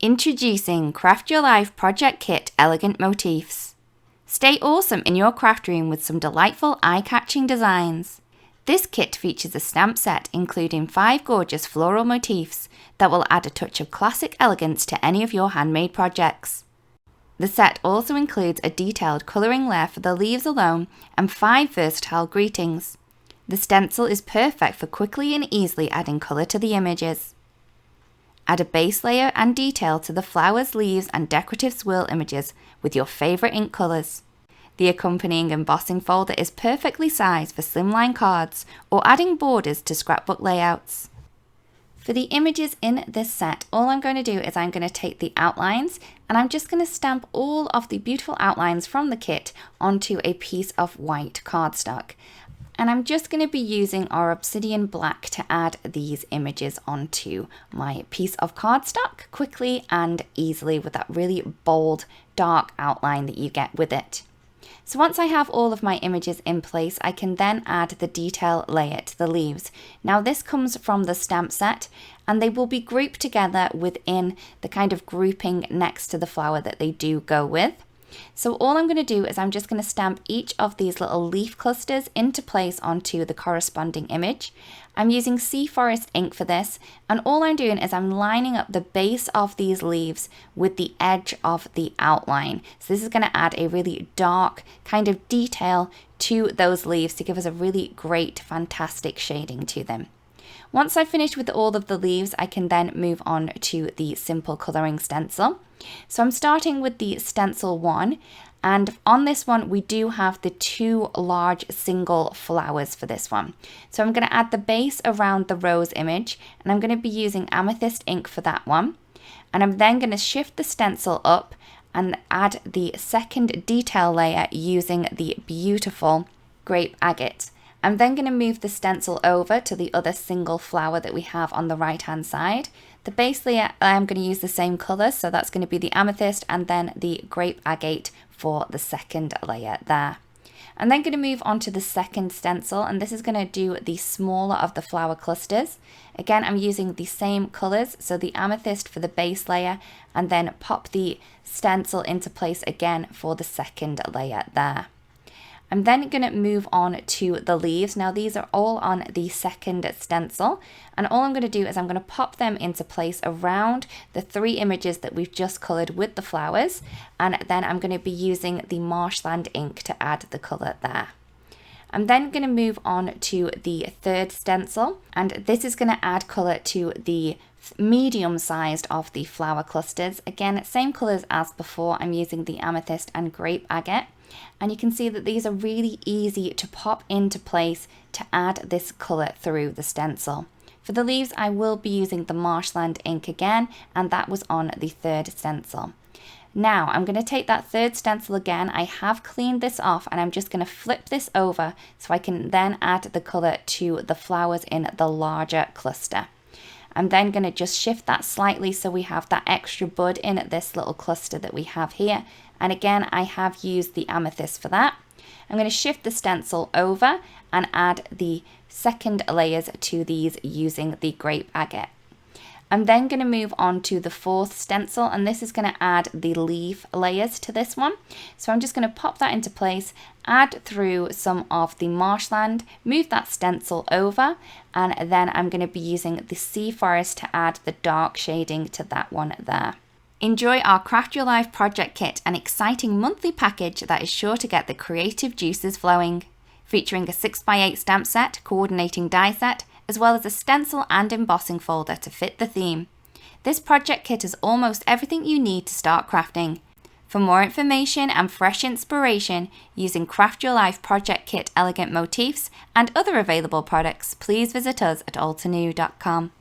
Introducing Craft Your Life Project Kit Elegant Motifs. Stay awesome in your craft room with some delightful eye-catching designs. This kit features a stamp set including 5 gorgeous floral motifs that will add a touch of classic elegance to any of your handmade projects. The set also includes a detailed colouring layer for the leaves alone and 5 versatile greetings. The stencil is perfect for quickly and easily adding colour to the images. Add a base layer and detail to the flowers, leaves and decorative swirl images with your favourite ink colours. The accompanying embossing folder is perfectly sized for slimline cards or adding borders to scrapbook layouts. For the images in this set, all I'm going to do is I'm going to take the outlines and I'm just going to stamp all of the beautiful outlines from the kit onto a piece of white cardstock. And I'm just going to be using our obsidian black to add these images onto my piece of cardstock quickly and easily with that really bold, dark outline that you get with it. So once I have all of my images in place, I can then add the detail layer to the leaves. Now this comes from the stamp set and they will be grouped together within the kind of grouping next to the flower that they do go with. So all I'm going to do is I'm just going to stamp each of these little leaf clusters into place onto the corresponding image. I'm using Sea Forest ink for this, and all I'm doing is I'm lining up the base of these leaves with the edge of the outline. So this is going to add a really dark kind of detail to those leaves to give us a really great, fantastic shading to them. Once I've finished with all of the leaves, I can then move on to the simple colouring stencil. So I'm starting with the stencil 1, and on this one we do have the 2 large single flowers for this one. So I'm going to add the base around the rose image, and I'm going to be using amethyst ink for that one. And I'm then going to shift the stencil up and add the second detail layer using the beautiful grape agate. I'm then going to move the stencil over to the other single flower that we have on the right hand side. The base layer I'm going to use the same colour, so that's going to be the amethyst and then the grape agate for the second layer there. I'm then going to move on to the second stencil, and this is going to do the smaller of the flower clusters. Again, I'm using the same colours, so the amethyst for the base layer and then pop the stencil into place again for the second layer there. I'm then going to move on to the leaves. Now these are all on the second stencil, and all I'm going to do is I'm going to pop them into place around the 3 images that we've just coloured with the flowers, and then I'm going to be using the marshland ink to add the colour there. I'm then going to move on to the third stencil, and this is going to add colour to the medium sized of the flower clusters. Again, same colours as before. I'm using the amethyst and grape agate. And you can see that these are really easy to pop into place to add this colour through the stencil. For the leaves, I will be using the marshland ink again, and that was on the third stencil. Now I'm going to take that third stencil again. I have cleaned this off and I'm just going to flip this over so I can then add the colour to the flowers in the larger cluster. I'm then going to just shift that slightly so we have that extra bud in this little cluster that we have here. And again, I have used the amethyst for that. I'm going to shift the stencil over and add the second layers to these using the grape agate. I'm then going to move on to the fourth stencil, and this is going to add the leaf layers to this one. So I'm just going to pop that into place, add through some of the marshland, move that stencil over, and then I'm going to be using the Sea Forest to add the dark shading to that one there. Enjoy our Craft Your Life project kit, an exciting monthly package that is sure to get the creative juices flowing. Featuring a 6x8 stamp set, coordinating die set, as well as a stencil and embossing folder to fit the theme. This project kit is almost everything you need to start crafting. For more information and fresh inspiration using Craft Your Life Project Kit Elegant Motifs and other available products, please visit us at altenew.com.